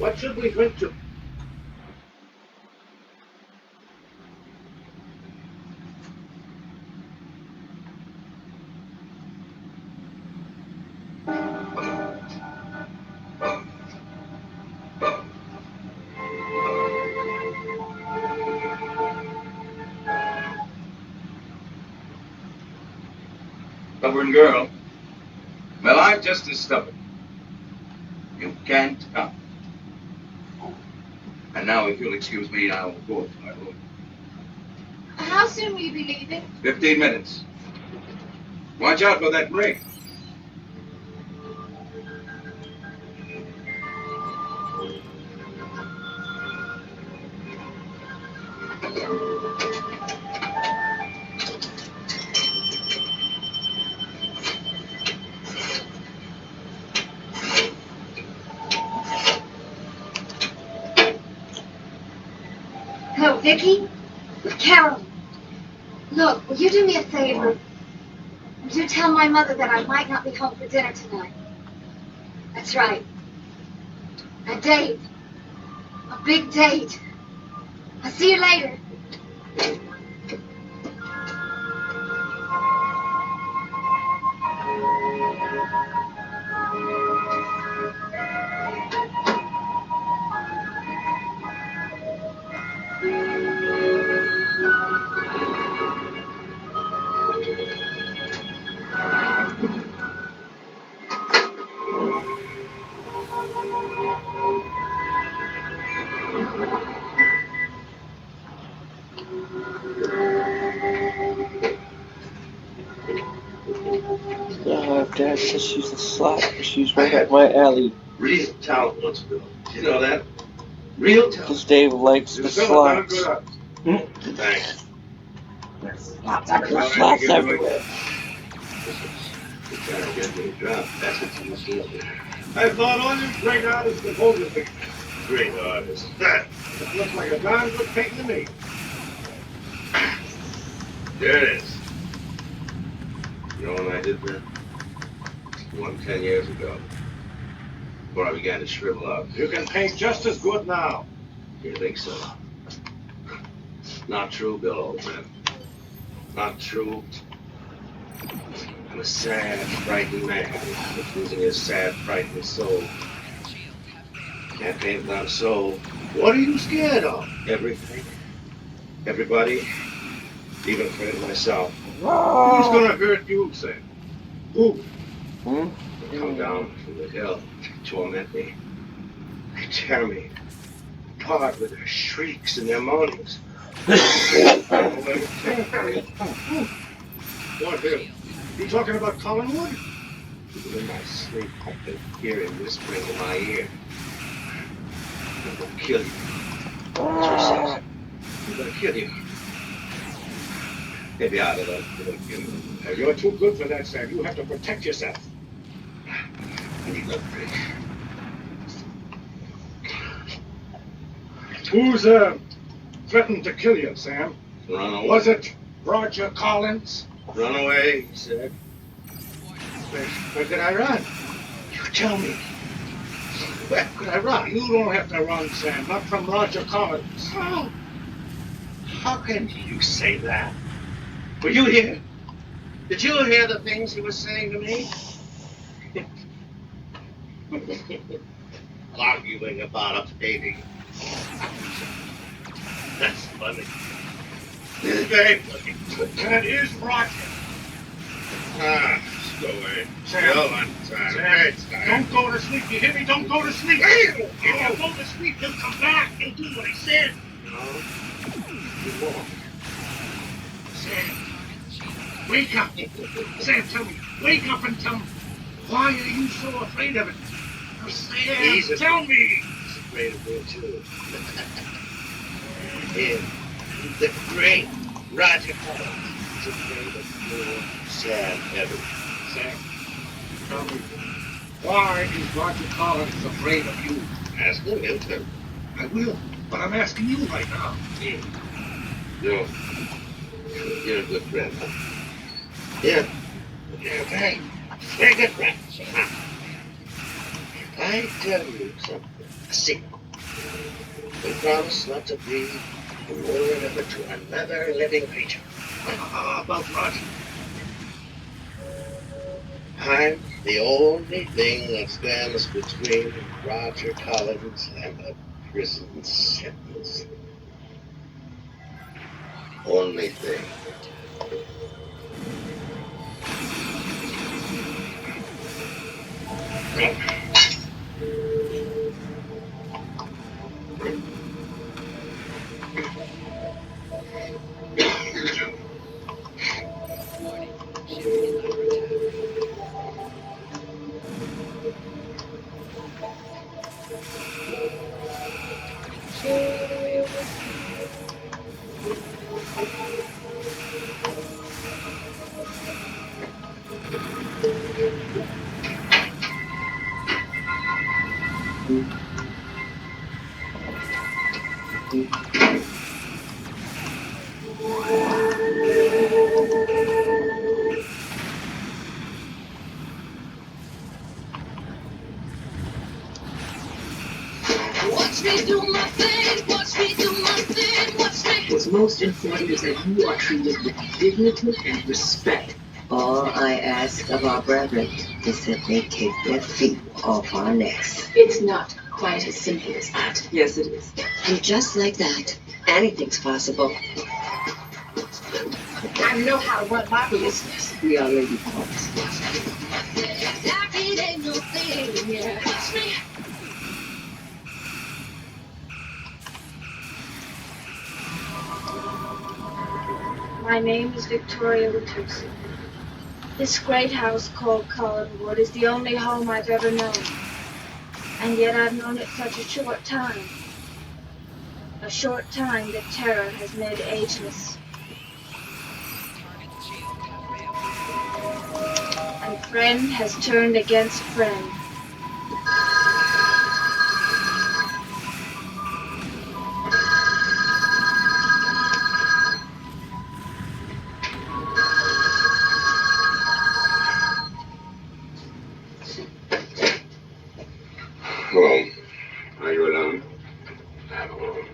What should we drink to? Stubborn girl. Well, I'm just as stubborn. You can't come. And now, if you'll excuse me, I'll go to my room. How soon will you be leaving? 15 minutes. Watch out for that break. Hello, Vicky? Carol. Look, will you do me a favor? Would you tell my mother that I might not be home for dinner tonight? That's right. A date. A big date. I'll see you later. Dad says she's a slut. She's right up my alley. Real talent wants to go. You know that? Real talent. Because Dave likes the sluts. Thanks. There's sluts everywhere. You gotta get me dropped. That's what you feel. I thought all you great artists would hold you big. Great artists. That looks like a darn good painting to me. There it is. You know when I did that? 10 years ago. Before I began to shrivel up. You can paint just as good now. You think so? Not true, Bill, old man. Not true. I'm a sad, frightened man, losing his sad, frightened soul. Can't paint without a soul. What are you scared of? Everything. Everybody. Even afraid of myself. Who's gonna hurt you, Sam? Who? They come down from the hill, torment me. They tear me apart with their shrieks and their moanings. What, Bill? You talking about Collinwood? In my sleep, I've been hearing whispering in my ear. I'm gonna kill you. That's what he says. I'm gonna kill you. Maybe I don't know. You're too good for that, Sam. You have to protect yourself. I need no break. Who's threatened to kill you, Sam? Run away. Was it Roger Collins? Run away, he said. Where could I run? You tell me. Where could I run? You don't have to run, Sam. Not from Roger Collins. How? How can you say that? Were you here? Did you hear the things he was saying to me? Arguing about a painting. That's funny. It's very funny. That is Roger. Just go away. Sam, don't go to sleep. You hear me? Don't go to sleep. If you go to sleep, he'll come back and do what he said. No. You won't. Sam, wake up. Sam, tell me. Wake up and tell me. Why are you so afraid of it? Sam, tell me. He's afraid of me, too. Him, the great Roger Collins, is afraid of poor Sam Evans. Sam, tell me, why is Roger Collins afraid of you? Ask him, he'll tell me. I will, but I'm asking you right now. You're a good friend, huh? Yeah. Okay. Very good friend. I tell you something, a secret. We promise not to breathe a word of it to another living creature. How about Roger? I'm the only thing that stands between Roger Collins and a prison sentence. Only thing. Watch me do my thing, watch me do my thing, watch me. What's most important is that you are treated with dignity and respect. All I ask of our brethren is that they take their feet off our necks. It's not quite as simple as that. Yes, it is. And just like that, anything's possible. I know how to run my business. We are Lady Parks. That ain't no thing, yeah. Watch me. My name is Victoria Watusi. This great house called Collinwood is the only home I've ever known. And yet I've known it such a short time. A short time that terror has made ageless. And friend has turned against friend. Hello. Are you alone? I'm alone.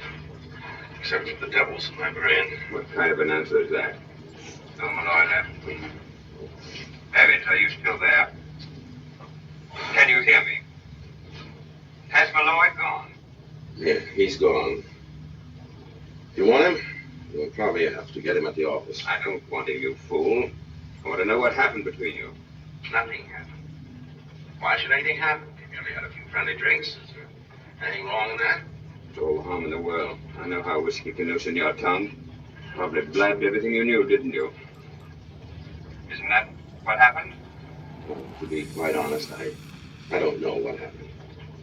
Except for the devils in my brain. What kind of an answer is that? No, Malloy left. Evans, are you still there? Can you hear me? Has Malloy gone? Yeah, he's gone. You want him? We'll probably have to get him at the office. I don't want him, you fool. I want to know what happened between you. Nothing happened. Why should anything happen? We merely had a few friendly drinks. Is there anything wrong in that? It's all the harm in the world. I know how whiskey can loosen your tongue. Probably blabbed everything you knew, didn't you? Isn't that what happened? Well, to be quite honest, I don't know what happened.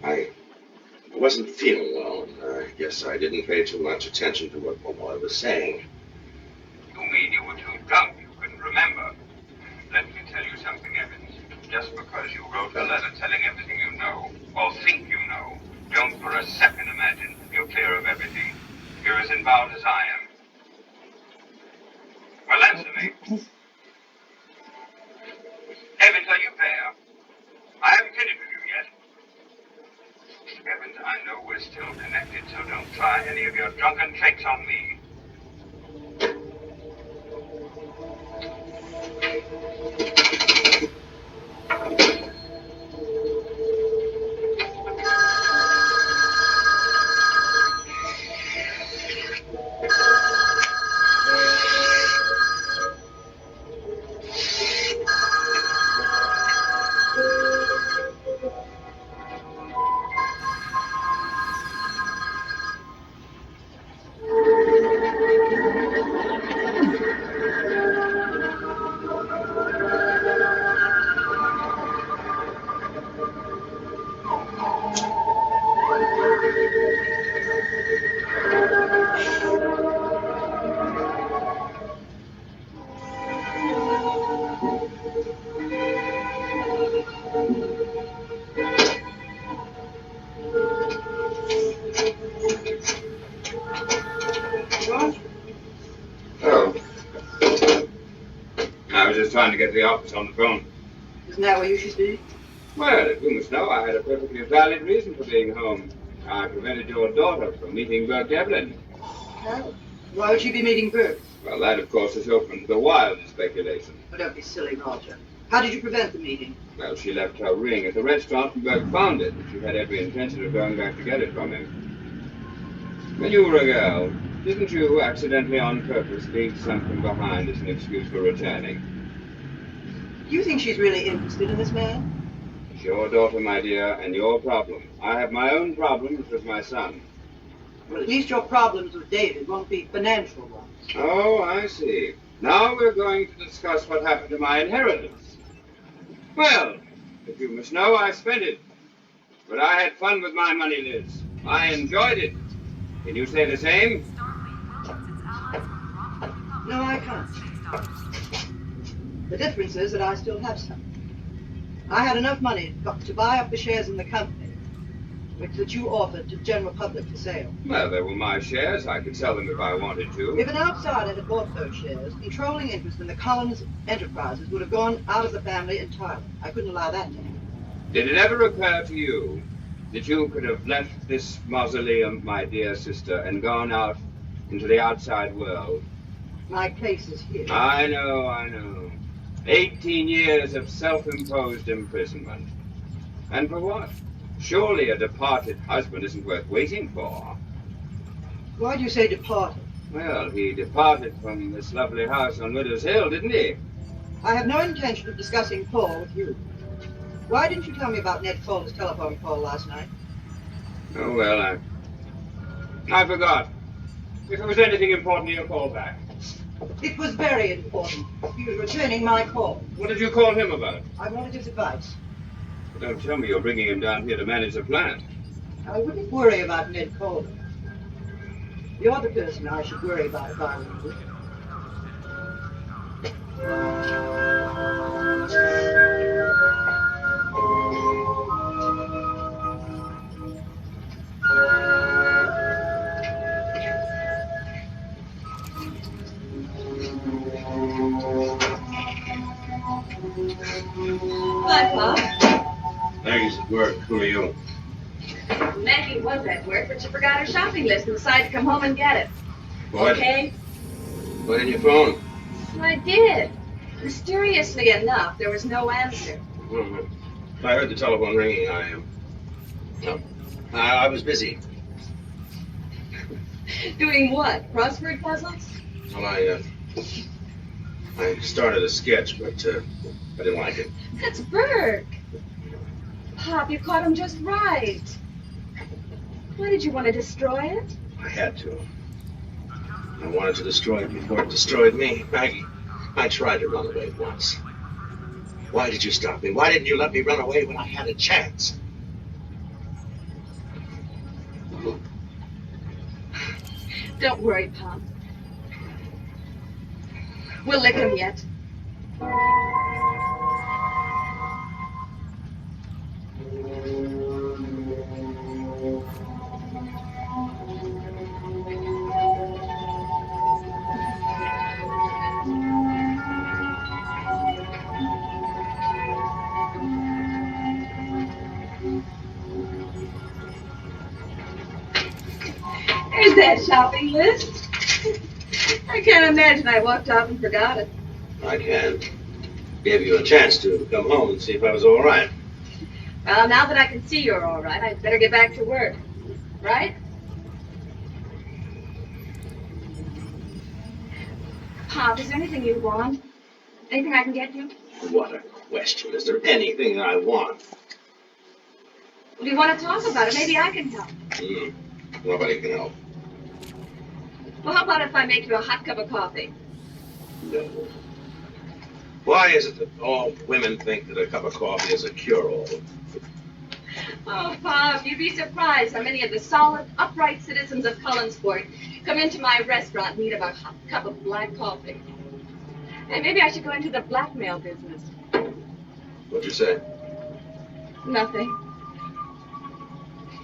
I wasn't feeling well, and I guess I didn't pay too much attention to what Malloy was saying. You mean you were too drunk? You couldn't remember? Let me tell you something, Evans. Just because you wrote a letter telling everything you know, or think you know, don't for a second imagine you're clear of everything. You're as involved as I am. Well, answer me. Evans, are you there? I haven't finished with you yet. Evans, I know we're still connected, so don't try any of your drunken tricks on me. Oh, I was just trying to get the office on the phone. Isn't that where you should be? Well, if you must know, I had a perfectly valid reason for being home. I prevented your daughter from meeting Burke Devlin. Oh. Why would she be meeting Burke? Well, that, of course, is open to the wildest speculation. Oh, don't be silly, Roger. How did you prevent the meeting? Well, she left her ring at the restaurant and Burke found it. She had every intention of going back to get it from him. When you were a girl, didn't you accidentally on purpose leave something behind as an excuse for returning? Do you think she's really interested in this man? It's your daughter, my dear, and your problem. I have my own problems with my son. Well, at least your problems with David won't be financial ones. Oh, I see. Now we're going to discuss what happened to my inheritance. Well, if you must know, I spent it. But I had fun with my money, Liz. I enjoyed it. Can you say the same? No, I can't. The difference is that I still have some. I had enough money to buy up the shares in the company, which that you offered to the general public for sale. Well, they were my shares. I could sell them if I wanted to. If an outsider had bought those shares, controlling interest in the Collins enterprises would have gone out of the family entirely. I couldn't allow that to happen. Did it ever occur to you that you could have left this mausoleum, my dear sister, and gone out into the outside world? My place is here. I know. 18 years of self-imposed imprisonment. And for what? Surely a departed husband isn't worth waiting for. Why do you say departed? Well, he departed from this lovely house on Widow's Hill, didn't he? I have no intention of discussing Paul with you. Why didn't you tell me about Ned Calder's telephone call last night? Oh, well, I forgot. If there was anything important, he'll call back. It was very important. He was returning my call. What did you call him about? I wanted his advice. Don't tell me you're bringing him down here to manage the plant. I wouldn't worry about Ned Calder. You're the person I should worry about if I were you. Hi, Pop. Maggie's at work. Who are you? Maggie was at work, but she forgot her shopping list and decided to come home and get it. What? Okay? What in your phone? I did. Mysteriously enough, there was no answer. I heard the telephone ringing. I was busy. Doing what? Crossword puzzles? Well, I started a sketch, but I didn't like it. That's Burke. Pop, you caught him just right. Why did you want to destroy it? I had to. I wanted to destroy it before it destroyed me. Maggie, I tried to run away once. Why did you stop me? Why didn't you let me run away when I had a chance? Don't worry, Pop. We'll lick him yet. There's that shopping list. I can't imagine I walked off and forgot it. I can. Gave you a chance to come home and see if I was all right. Well, now that I can see you're all right, I'd better get back to work. Right? Pop, is there anything you want? Anything I can get you? What a question. Is there anything that I want? Do you want to talk about it? Maybe I can help. Nobody can help. Well, how about if I make you a hot cup of coffee? No. Why is it that all women think that a cup of coffee is a cure-all? Oh, Pop, you'd be surprised how many of the solid, upright citizens of Cullensport come into my restaurant and need a hot cup of black coffee. Hey, maybe I should go into the blackmail business. What'd you say? Nothing.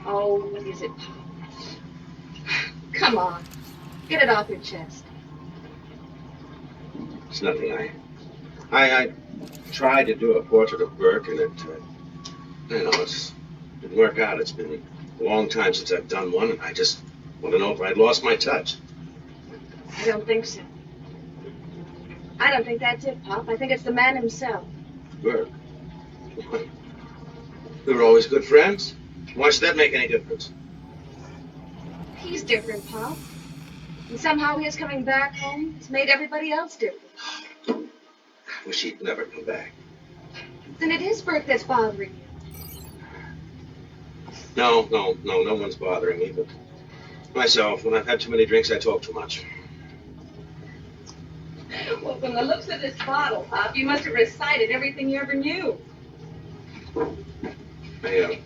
Oh, what is it, Pop? Come on. Get it off your chest. It's nothing. I tried to do a portrait of Burke, and it didn't work out. It's been A long time since I've done one, and I just want to know if I'd lost my touch. I don't think so. I don't think that's it, Pop. I think it's the man himself. Burke. We were always good friends. Why should that make any difference? He's different, Pop. And somehow his coming back home has made everybody else different. I wish he'd never come back. Then it is Burke that's bothering you. No one's bothering me, but myself. When I've had too many drinks, I talk too much. Well, from the looks of this bottle, Pop, you must have recited everything you ever knew. I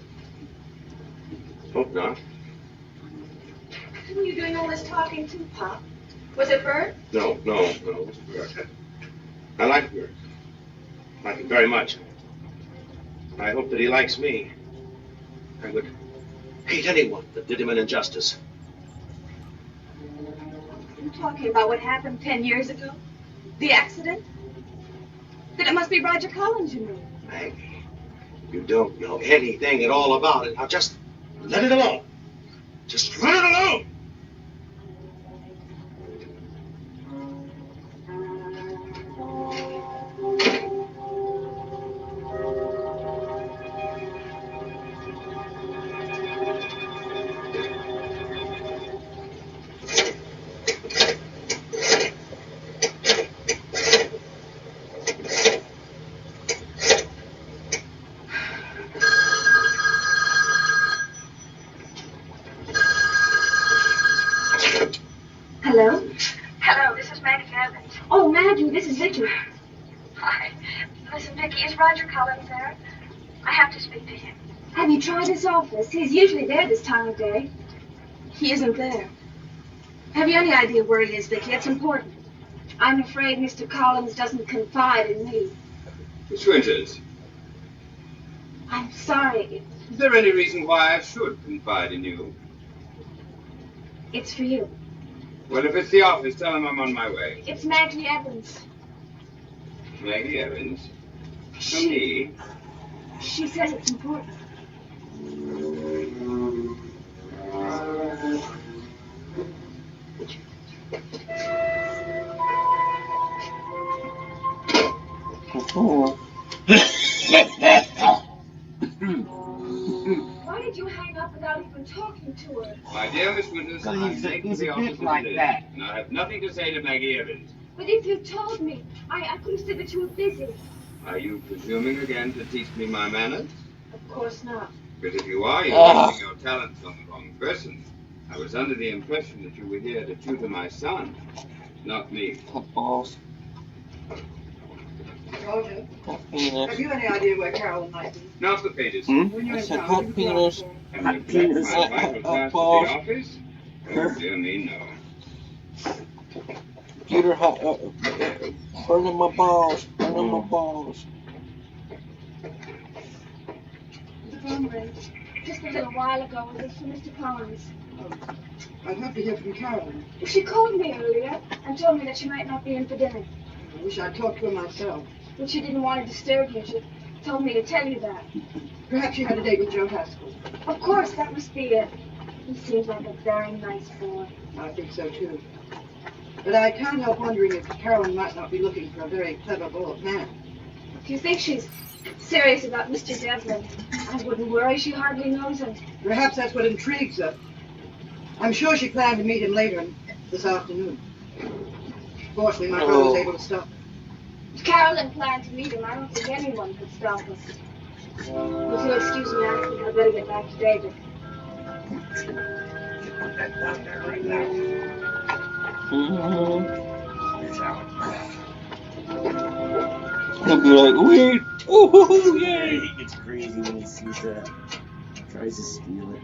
hope not. Who are you doing all this talking to, Pop? Was it Bert? No, it wasn't Burke. I like Burke. I like him very much. I hope that he likes me. I would hate anyone that did him an injustice. Are you talking about what happened 10 years ago? The accident? Then it must be Roger Collins you mean. Maggie, you don't know anything at all about it. Now just let it alone. Just let it alone. Hello? Hello, this is Maggie Evans. Oh, Maggie, this is Vicky. Hi. Listen, Vicky, is Roger Collins there? I have to speak to him. Have you tried his office? He's usually there this time of day. He isn't there. Have you any idea where he is, Vicky? It's important. I'm afraid Mr. Collins doesn't confide in me. Miss Winters, I'm sorry. is there any reason why I should confide in you? It's for you. Well, if it's the office, tell him I'm on my way. It's Maggie Evans. Maggie Evans? For me? She says it's important. Why did you hang up without even talking to her? My dear Miss Winters, I'm late to the office like that. And I have nothing to say to Maggie Evans. But if you told me, I could have said that you were busy. Are you presuming again to teach me my manners? Of course not. Because if you are, you're wasting your talents on the wrong person. I was under the impression that you were here to tutor my son, not me. Balls. Roger, Penis. have you any idea where Carolyn might be? Not the pages. When you're I in said town, hot you penis. Have you checked penis. my vital class at the Balls. office? Oh, dear me, no. Computer hot. Burning my balls. Burning my balls. The phone rang. Just a little while ago. It was for Mr. Collins. I'd have to hear from Carolyn. She called me earlier and told me that she might not be in for dinner. I wish I'd talked to her myself. But she didn't want to disturb you. She told me to tell you that. Perhaps she had a date with Joe Haskell. Of course, that must be it. He seems like a very nice boy. I think so, too. But I can't help wondering if Carolyn might not be looking for a very clever bald man. If you think she's serious about Mr. Devlin, I wouldn't worry. She hardly knows him. Perhaps that's what intrigues her. I'm sure she planned to meet him later this afternoon. Fortunately, my brother was able to stop. If Carolyn planned to meet him, I don't think anyone could stop us. If you'll excuse me, I think I'd better get back to David. Put that down there right now. He'll be like, weed. Ooh, Yeah, yay. he gets crazy when he sees that. Tries to steal it.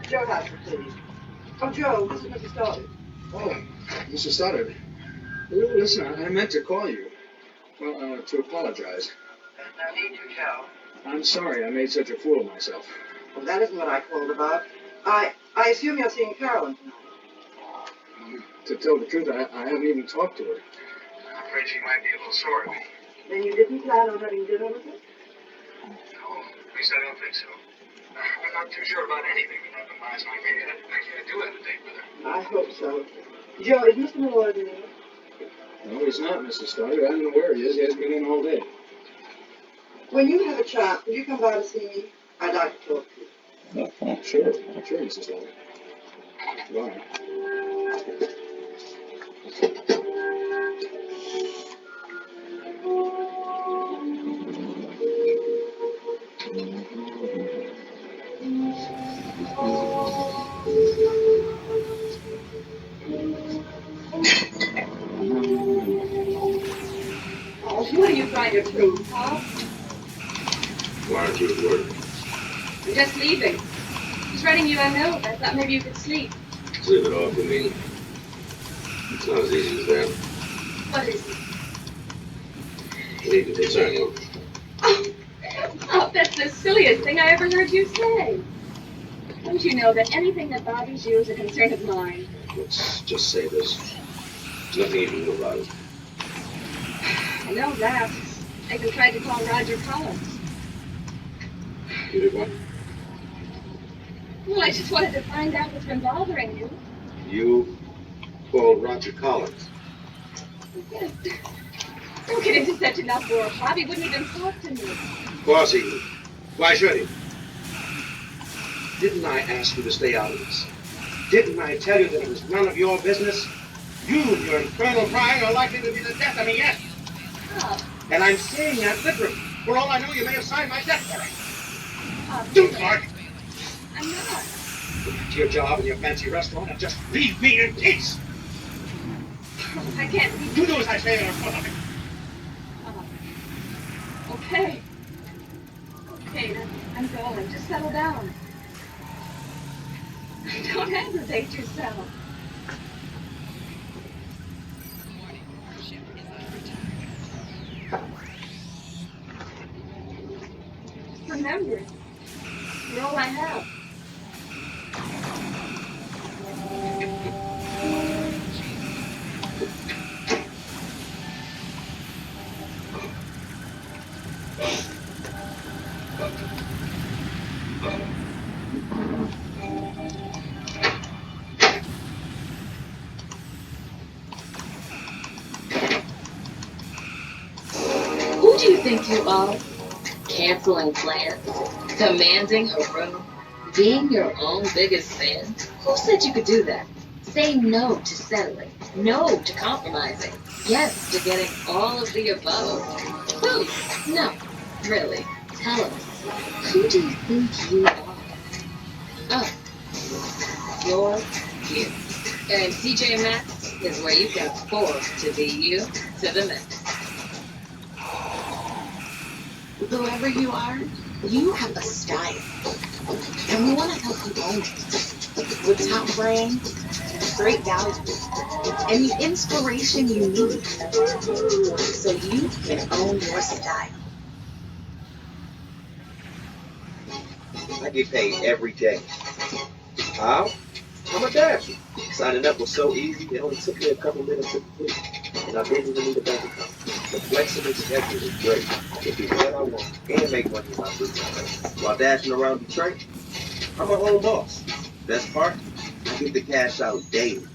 Joe Haskell, please. Oh, Joe, this is Mr. Stoddard. Oh, Mr. Stoddard. Listen, I meant to call you. Well, to apologize. There's no need to, Joe. I'm sorry I made such a fool of myself. Well, that isn't what I called about. I assume you're seeing Carolyn tonight. To tell the truth, I haven't even talked to her. I'm afraid she might be a little sore at me. Then you didn't plan on having dinner with her? No, we Thanks, I don't think so. I'm not too sure about anything that happened last night. Maybe I can't do have a date with her. I hope so. Joe, is Mr. Malloy there? No, he's not, Mrs. Stoddard. I don't know where he is. He hasn't been in all day. When you have a chance, will you come by to see me? I'd like to talk to you. Sure, Mrs. Stoddard. Bye. Oh, what are you trying to prove, Paul? Why aren't you at work? I'm just leaving. Just writing you a note. I thought maybe you could sleep. Leave it off with me. It's not as easy as that. What is it? Need to concern you. Oh, that's the silliest thing I ever heard you say. Don't you know that anything that bothers you is a concern of mine? Let's just say this. There's nothing you can do about it. I know that. I even tried to call Roger Collins. You did what? Well, I just wanted to find out what's been bothering you. You called Roger Collins. Yes. Don't get into such an uproar, Bob. He wouldn't even talk to me. Of course he would. Why should he? Didn't I ask you to stay out of this? Didn't I tell you that it was none of your business? You and your infernal prying are likely to be the death of me yet. Oh, And I'm saying that literally. For all I know, you may have signed my death warrant. Bob, Do Clark. I'm not. Go back to your job in your fancy restaurant and just leave me in peace. I can't leave. You do as I say or follow me. Okay. Okay, then I'm going. Just settle down. Don't aggravate yourself. Remember, you're all I have. Who do you think you are? Canceling plans, commanding a room, being your own biggest fan? Who said you could do that? Say no to settling, no to compromising, yes to getting all of the above. Who? No, really. Tell us, who do you think you are? Oh, you're you. And CJ Maxx is where you got forced to be you to the max. Whoever you are, you have a style. And we want to help you own it. With top brand, great value, and the inspiration you need. So you can own your style. I get paid every day. How? I'm a dasher. Signing up was so easy, it only took me a couple minutes to complete. And I didn't even need a bank account. The flexible schedule is great. I can do what I want and make money in my free time. While dashing around Detroit, I'm my own boss. Best part, I get the cash out daily,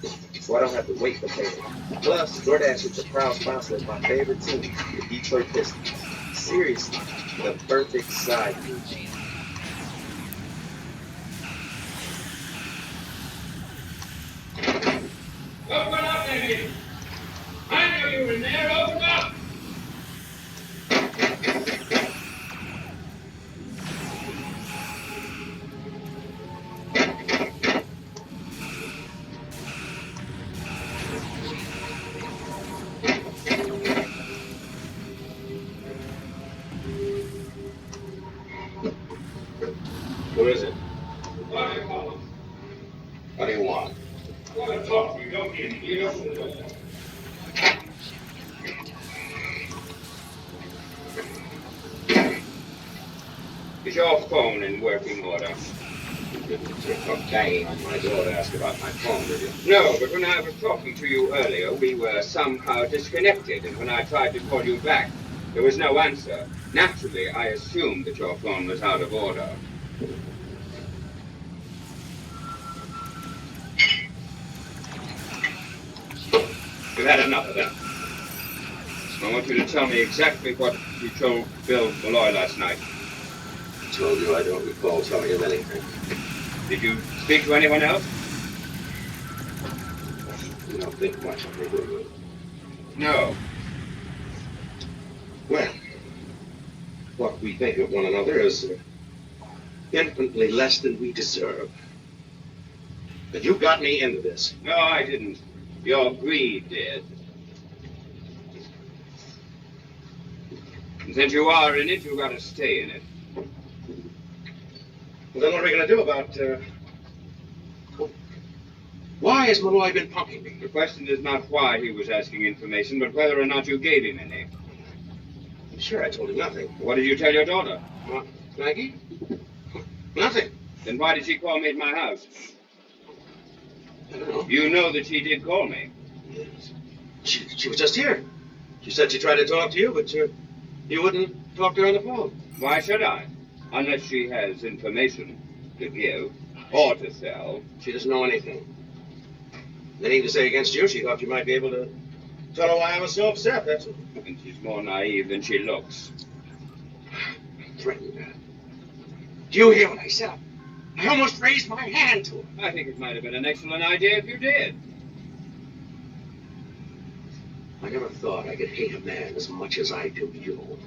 so I don't have to wait for payment. Plus, DoorDash is the proud sponsor of my favorite team, the Detroit Pistons. Seriously, the perfect side gig. Open up, baby! I knew you were in there. Open up! Who is it? Roger Collins. What do you want? I want to talk to you. Don't get you open the door. Is your phone in working order? Okay, my daughter asked about my phone, did you? No, but when I was talking to you earlier, we were somehow disconnected, and when I tried to call you back, There was no answer. Naturally, I assumed that your phone was out of order. You've had enough of that. I want you to tell me exactly what you told Bill Malloy last night. I told you I don't recall telling him anything. Did you speak to anyone else? You don't think much of me, do you? No. Well, what we think of one another is infinitely less than we deserve. But you got me into this. No, I didn't. Your greed did. And since you are in it, you've got to stay in it. Well, then what are we going to do about, why has Malloy been punking me? The question is not why he was asking information, but whether or not you gave him any. I'm sure I told him nothing. What did you tell your daughter? Maggie? Nothing. Then why did she call me at my house? I don't know. You know that she did call me. Yes. She was just here. She said she tried to talk to you, but you wouldn't talk to her on the phone. Why should I? Unless she has information to give or to sell. She doesn't know anything. Anything to say against you, she thought you might be able to tell her why I was so upset, that's all. And she's more naive than she looks. Threatened her. Do you hear what I said? I almost raised my hand to her. I think it might have been an excellent idea if you did. I never thought I could hate a man as much as I do you.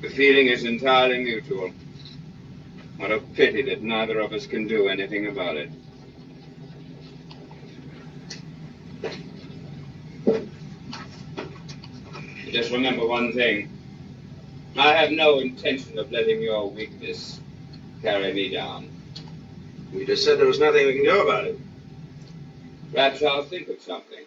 The feeling is entirely mutual. What a pity that neither of us can do anything about it. Just remember one thing. I have no intention of letting your weakness carry me down. We just said there was nothing we can do about it. Perhaps I'll think of something.